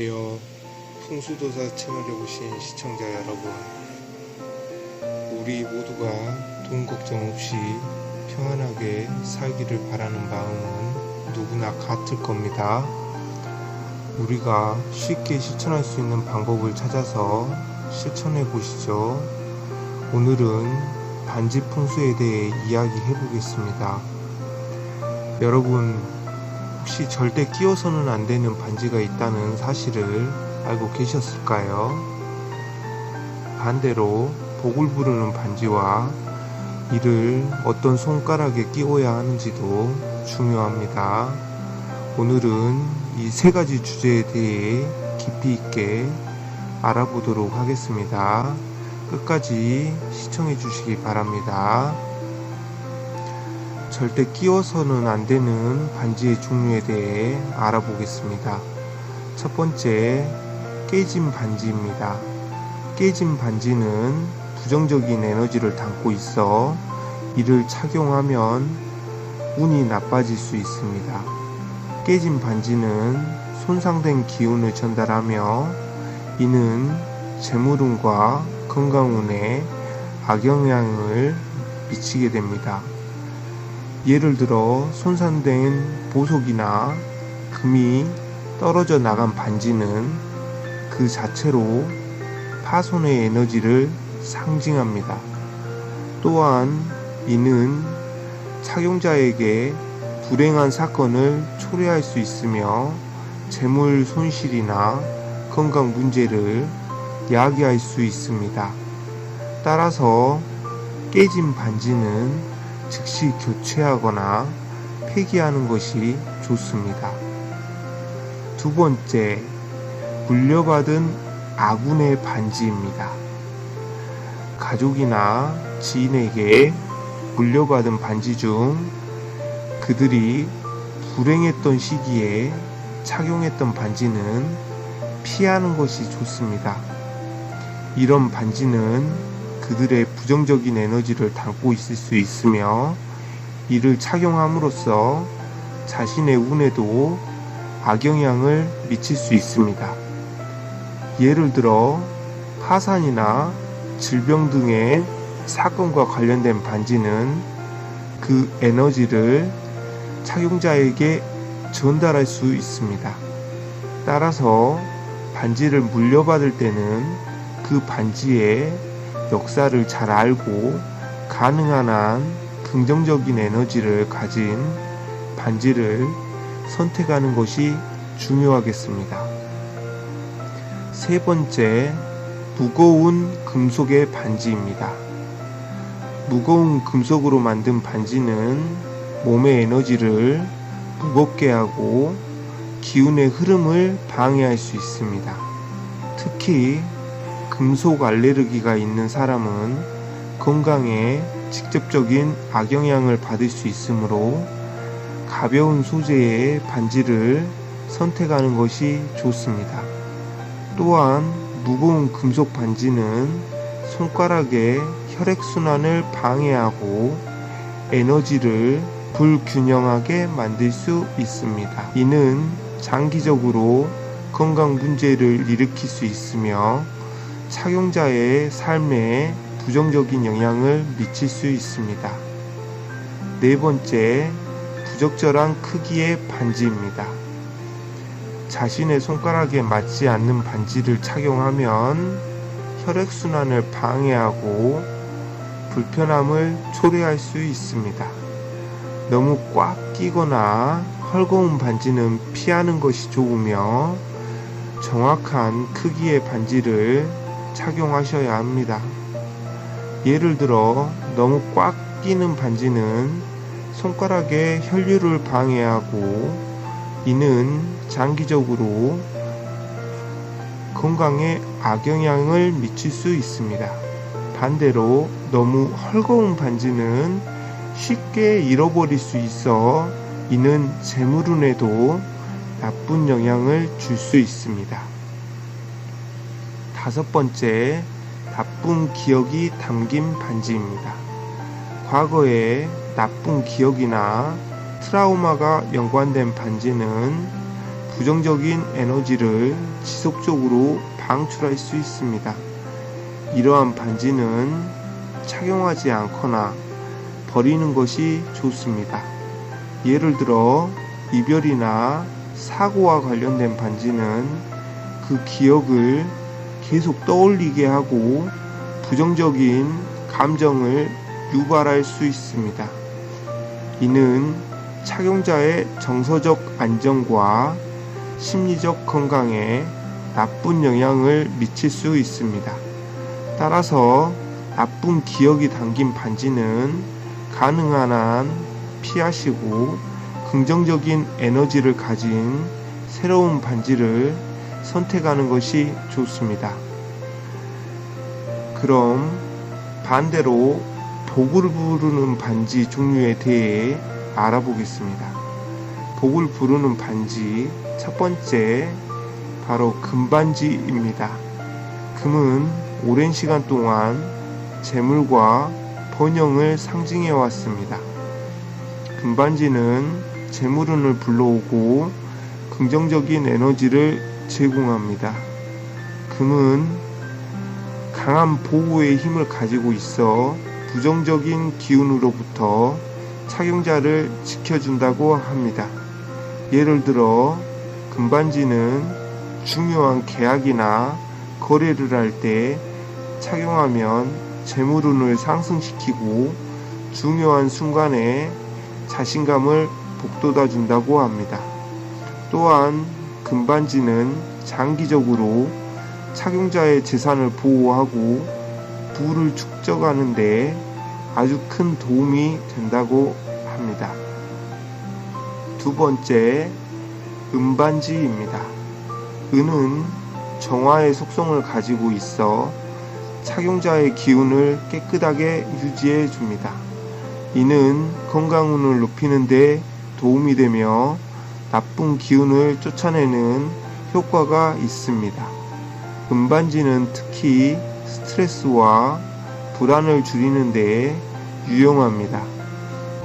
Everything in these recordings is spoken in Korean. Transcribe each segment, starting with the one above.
안녕하세요. 풍수도사 채널에 오신 시청자 여러분, 우리 모두가 돈 걱정 없이 평안하게 살기를 바라는 마음은 누구나 같을 겁니다. 우리가 쉽게 실천할 수 있는 방법을 찾아서 실천해 보시죠. 오늘은 반지 풍수에 대해 이야기해 보겠습니다. 여러분, 혹시 절대 끼워서는 안 되는 반지가 있다는 사실을 알고 계셨을까요? 반대로 복을 부르는 반지와 이를 어떤 손가락에 끼워야 하는지도 중요합니다. 오늘은 이 세 가지 주제에 대해 깊이 있게 알아보도록 하겠습니다. 끝까지 시청해 주시기 바랍니다. 절대 끼워서는 안 되는 반지의 종류에 대해 알아보겠습니다. 첫 번째, 깨진 반지입니다. 깨진 반지는 부정적인 에너지를 담고 있어 이를 착용하면 운이 나빠질 수 있습니다. 깨진 반지는 손상된 기운을 전달하며 이는 재물운과 건강운에 악영향을 미치게 됩니다. 예를 들어 손상된 보석이나 금이 떨어져 나간 반지는 그 자체로 파손의 에너지를 상징합니다. 또한 이는 착용자에게 불행한 사건을 초래할 수 있으며 재물 손실이나 건강 문제를 야기할 수 있습니다. 따라서 깨진 반지는 즉시 교체하거나 폐기하는 것이 좋습니다. 두 번째, 물려받은 아군의 반지입니다. 가족이나 지인에게 물려받은 반지 중 그들이 불행했던 시기에 착용했던 반지는 피하는 것이 좋습니다. 이런 반지는 그들의 부정적인 에너지를 담고 있을 수 있으며 이를 착용함으로써 자신의 운에도 악영향을 미칠 수 있습니다. 예를 들어 파산이나 질병 등의 사건과 관련된 반지는 그 에너지를 착용자에게 전달할 수 있습니다. 따라서 반지를 물려받을 때는 그 반지의 역사를 잘 알고 가능한 한 긍정적인 에너지를 가진 반지를 선택하는 것이 중요하겠습니다. 세 번째, 무거운 금속의 반지입니다. 무거운 금속으로 만든 반지는 몸의 에너지를 무겁게 하고 기운의 흐름을 방해할 수 있습니다. 특히 금속 알레르기가 있는 사람은 건강에 직접적인 악영향을 받을 수 있으므로 가벼운 소재의 반지를 선택하는 것이 좋습니다. 또한 무거운 금속 반지는 손가락의 혈액순환을 방해하고 에너지를 불균형하게 만들 수 있습니다. 이는 장기적으로 건강 문제를 일으킬 수 있으며 착용자의 삶에 부정적인 영향을 미칠 수 있습니다. 네 번째, 부적절한 크기의 반지입니다. 자신의 손가락에 맞지 않는 반지를 착용하면 혈액순환을 방해하고 불편함을 초래할 수 있습니다. 너무 꽉 끼거나 헐거운 반지는 피하는 것이 좋으며 정확한 크기의 반지를 착용하셔야 합니다. 예를 들어 너무 꽉 끼는 반지는 손가락의 혈류를 방해하고 이는 장기적으로 건강에 악영향을 미칠 수 있습니다. 반대로 너무 헐거운 반지는 쉽게 잃어버릴 수 있어 이는 재물운에도 나쁜 영향을 줄 수 있습니다. 다섯 번째, 나쁜 기억이 담긴 반지입니다. 과거에 나쁜 기억이나 트라우마가 연관된 반지는 부정적인 에너지를 지속적으로 방출할 수 있습니다. 이러한 반지는 착용하지 않거나 버리는 것이 좋습니다. 예를 들어 이별이나 사고와 관련된 반지는 그 기억을 계속 떠올리게 하고 부정적인 감정을 유발할 수 있습니다. 이는 착용자의 정서적 안정과 심리적 건강에 나쁜 영향을 미칠 수 있습니다. 따라서 나쁜 기억이 담긴 반지는 가능한 한 피하시고 긍정적인 에너지를 가진 새로운 반지를 선택하는 것이 좋습니다. 그럼 반대로 복을 부르는 반지 종류에 대해 알아보겠습니다. 복을 부르는 반지 첫 번째 바로 금반지입니다. 금은 오랜 시간 동안 재물과 번영을 상징해 왔습니다. 금반지는 재물운을 불러오고 긍정적인 에너지를 제공합니다. 금은 강한 보호의 힘을 가지고 있어 부정적인 기운으로부터 착용자를 지켜준다고 합니다. 예를 들어 금반지는 중요한 계약이나 거래를 할 때 착용하면 재물운을 상승시키고 중요한 순간에 자신감을 북돋아 준다고 합니다. 또한 금반지는 장기적으로 착용자의 재산을 보호하고 부를 축적하는 데 아주 큰 도움이 된다고 합니다. 두 번째, 은반지입니다. 은은 정화의 속성을 가지고 있어 착용자의 기운을 깨끗하게 유지해 줍니다. 이는 건강운을 높이는 데 도움이 되며 나쁜 기운을 쫓아내는 효과가 있습니다. 은반지는 특히 스트레스와 불안을 줄이는 데 유용합니다.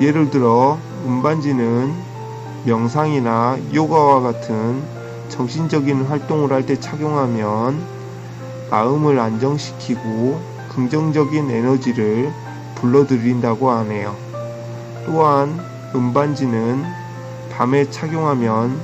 예를 들어 은반지는 명상이나 요가와 같은 정신적인 활동을 할 때 착용하면 마음을 안정시키고 긍정적인 에너지를 불러들인다고 하네요. 또한 은반지는 밤에 착용하면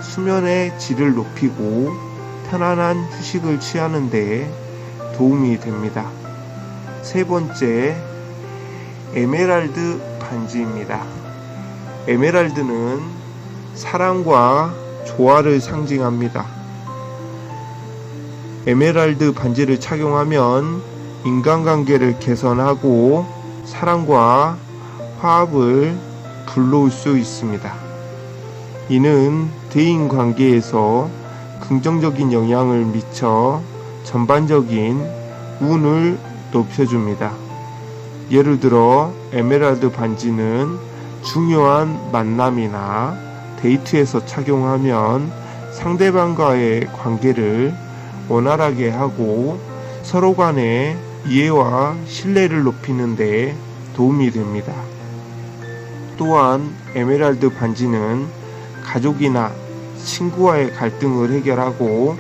수면의 질을 높이고 편안한 휴식을 취하는 데 도움이 됩니다. 세 번째, 에메랄드 반지입니다. 에메랄드는 사랑과 조화를 상징합니다. 에메랄드 반지를 착용하면 인간관계를 개선하고 사랑과 화합을 불러올 수 있습니다. 이는 대인관계에서 긍정적인 영향을 미쳐 전반적인 운을 높여줍니다. 예를 들어 에메랄드 반지는 중요한 만남이나 데이트에서 착용하면 상대방과의 관계를 원활하게 하고 서로 간의 이해와 신뢰를 높이는 데 도움이 됩니다. 또한 에메랄드 반지는 가족이나 친구와의 갈등을 해결하고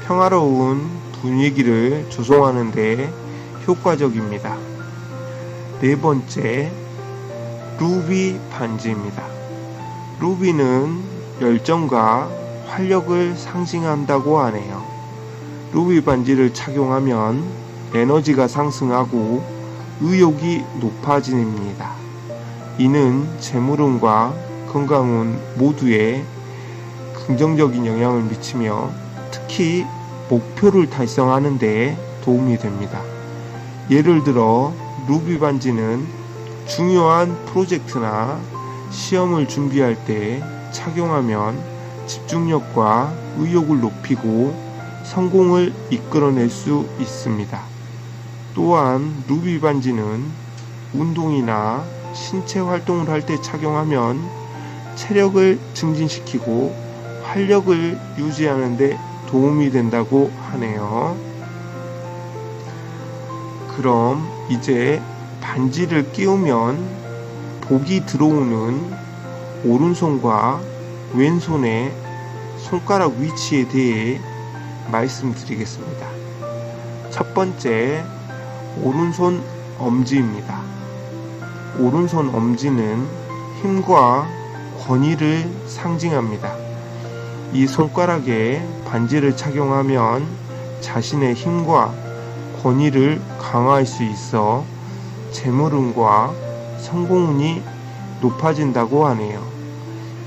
평화로운 분위기를 조성하는 데 효과적입니다. 네 번째, 루비 반지입니다. 루비는 열정과 활력을 상징한다고 하네요. 루비 반지를 착용하면 에너지가 상승하고 의욕이 높아집니다. 이는 재물운과 건강운 모두에 긍정적인 영향을 미치며 특히 목표를 달성하는 데 도움이 됩니다. 예를 들어 루비 반지는 중요한 프로젝트나 시험을 준비할 때 착용하면 집중력과 의욕을 높이고 성공을 이끌어낼 수 있습니다. 또한 루비 반지는 운동이나 신체 활동을 할 때 착용하면 체력을 증진시키고 활력을 유지하는 데 도움이 된다고 하네요. 그럼 이제 반지를 끼우면 복이 들어오는 오른손과 왼손에 손가락 위치에 대해 말씀드리겠습니다. 첫 번째, 오른손 엄지입니다. 오른손 엄지는 힘과 권위를 상징합니다. 이 손가락에 반지를 착용하면 자신의 힘과 권위를 강화할 수 있어 재물운과 성공운이 높아진다고 하네요.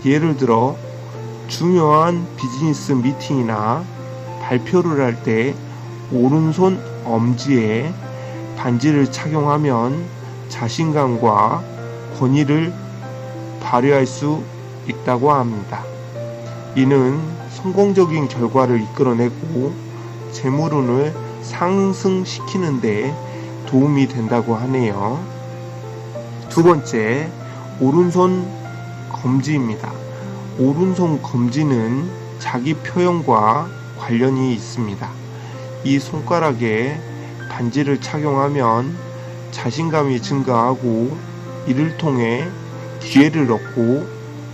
예를 들어 중요한 비즈니스 미팅이나 발표를 할 때 오른손 엄지에 반지를 착용하면 자신감과 권위를 발휘할 수 있다고 합니다. 이는 성공적인 결과를 이끌어내고 재물운을 상승시키는 데 도움이 된다고 하네요. 두 번째, 오른손 검지입니다. 오른손 검지는 자기 표현과 관련이 있습니다. 이 손가락에 반지를 착용하면 자신감이 증가하고 이를 통해 기회를 얻고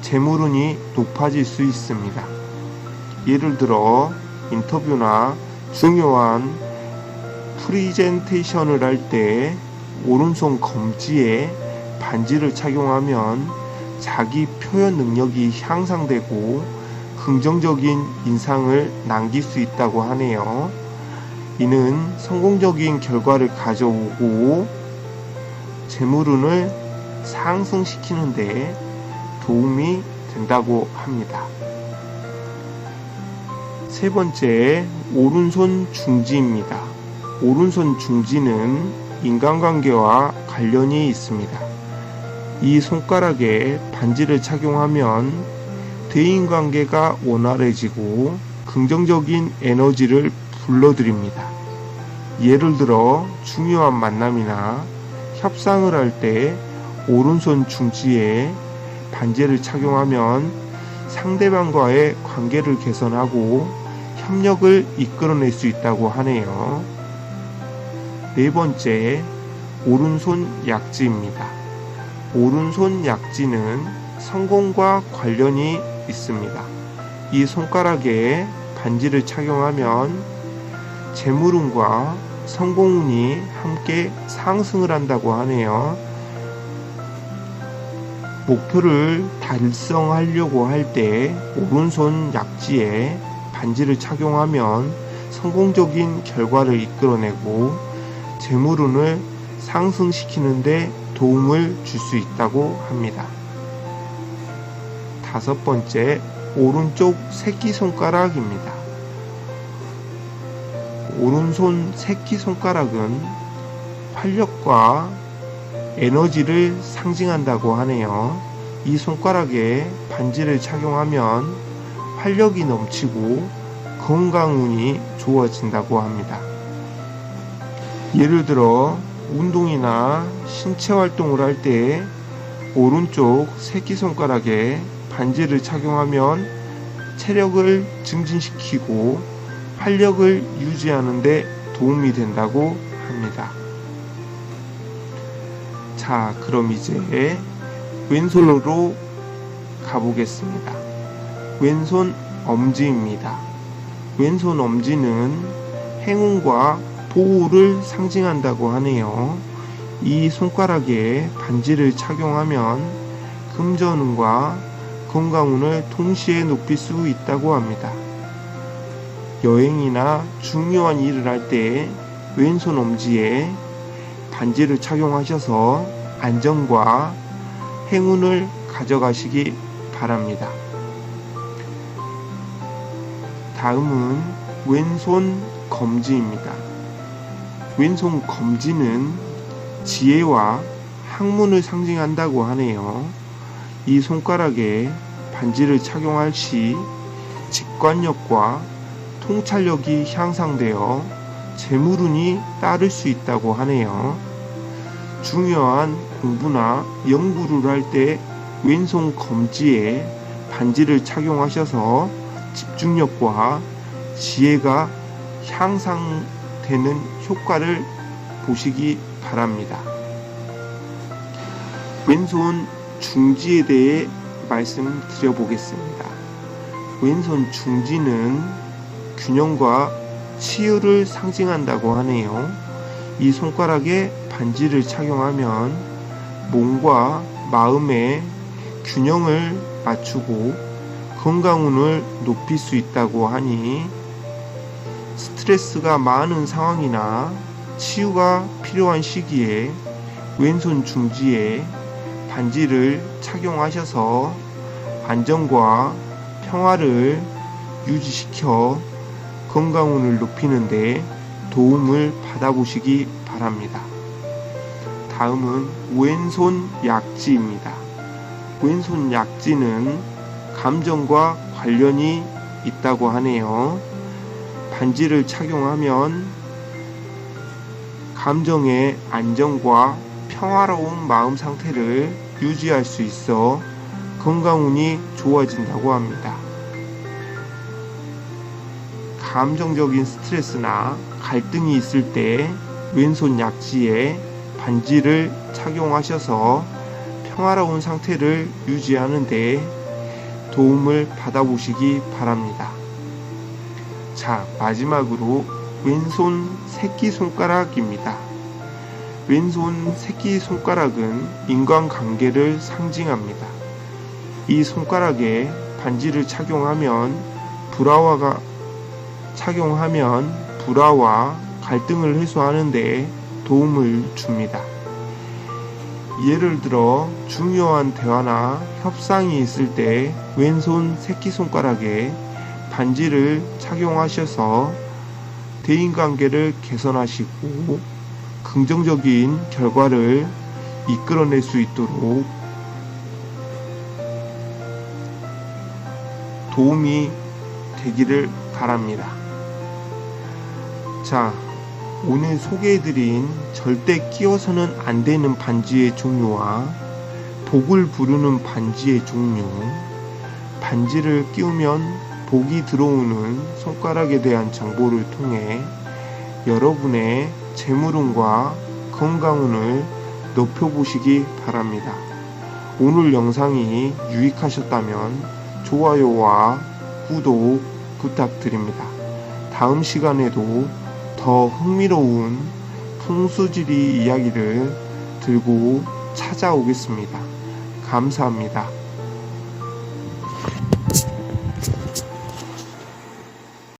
재물운이 높아질 수 있습니다. 예를 들어 인터뷰나 중요한 프리젠테이션을 할 때 오른손 검지에 반지를 착용하면 자기 표현 능력이 향상되고 긍정적인 인상을 남길 수 있다고 하네요. 이는 성공적인 결과를 가져오고 재물운을 상승시키는 데 도움이 된다고 합니다. 세 번째, 오른손 중지입니다. 오른손 중지는 인간관계와 관련이 있습니다. 이 손가락에 반지를 착용하면 대인관계가 원활해지고 긍정적인 에너지를 불러들입니다. 예를 들어 중요한 만남이나 협상을 할 때 오른손 중지에 반지를 착용하면 상대방과의 관계를 개선하고 협력을 이끌어낼 수 있다고 하네요. 네 번째, 오른손 약지입니다. 오른손 약지는 성공과 관련이 있습니다. 이 손가락에 반지를 착용하면 재물운과 성공운이 함께 상승을 한다고 하네요. 목표를 달성하려고 할 때 오른손 약지에 반지를 착용하면 성공적인 결과를 이끌어내고 재물운을 상승시키는 데 도움을 줄 수 있다고 합니다. 다섯 번째, 오른쪽 새끼손가락입니다. 오른손 새끼손가락은 활력과 에너지를 상징한다고 하네요. 이 손가락에 반지를 착용하면 활력이 넘치고 건강운이 좋아진다고 합니다. 예를 들어 운동이나 신체 활동을 할 때 오른쪽 새끼손가락에 반지를 착용하면 체력을 증진시키고 활력을 유지하는 데 도움이 된다고 합니다. 자, 그럼 이제 왼손으로 가보겠습니다. 왼손 엄지입니다. 왼손 엄지는 행운과 보호를 상징한다고 하네요. 이 손가락에 반지를 착용하면 금전운과 건강운을 동시에 높일 수 있다고 합니다. 여행이나 중요한 일을 할 때 왼손 엄지에 반지를 착용하셔서 안정과 행운을 가져가시기 바랍니다. 다음은 왼손 검지입니다. 왼손 검지는 지혜와 학문을 상징한다고 하네요. 이 손가락에 반지를 착용할 시 직관력과 통찰력이 향상되어 재물운이 따를 수 있다고 하네요. 중요한 공부나 연구를 할 때 왼손 검지에 반지를 착용하셔서 집중력과 지혜가 향상되는 효과를 보시기 바랍니다. 왼손 중지에 대해 말씀드려 보겠습니다. 왼손 중지는 균형과 치유를 상징한다고 하네요. 이 손가락에 반지를 착용하면 몸과 마음의 균형을 맞추고 건강운을 높일 수 있다고 하니 스트레스가 많은 상황이나 치유가 필요한 시기에 왼손 중지에 반지를 착용하셔서 안정과 평화를 유지시켜 건강운을 높이는데 도움을 받아보시기 바랍니다. 다음은 왼손 약지입니다. 왼손 약지는 감정과 관련이 있다고 하네요. 반지를 착용하면 감정의 안정과 평화로운 마음 상태를 유지할 수 있어 건강운이 좋아진다고 합니다. 감정적인 스트레스나 갈등이 있을 때 왼손 약지에 반지를 착용하셔서 평화로운 상태를 유지하는 데 도움을 받아보시기 바랍니다. 자, 마지막으로 왼손 새끼손가락입니다. 왼손 새끼손가락은 인간관계를 상징합니다. 이 손가락에 반지를 착용하면 불화와 갈등을 해소하는 데 도움을 줍니다. 예를 들어 중요한 대화나 협상이 있을 때 왼손 새끼손가락에 반지를 착용하셔서 대인관계를 개선하시고 긍정적인 결과를 이끌어낼 수 있도록 도움이 되기를 바랍니다. 자, 오늘 소개해드린 절대 끼워서는 안 되는 반지의 종류와 복을 부르는 반지의 종류, 반지를 끼우면 복이 들어오는 손가락에 대한 정보를 통해 여러분의 재물운과 건강운을 높여보시기 바랍니다. 오늘 영상이 유익하셨다면 좋아요와 구독 부탁드립니다. 다음 시간에도 더 흥미로운 풍수지리 이야기를 들고 찾아오겠습니다. 감사합니다.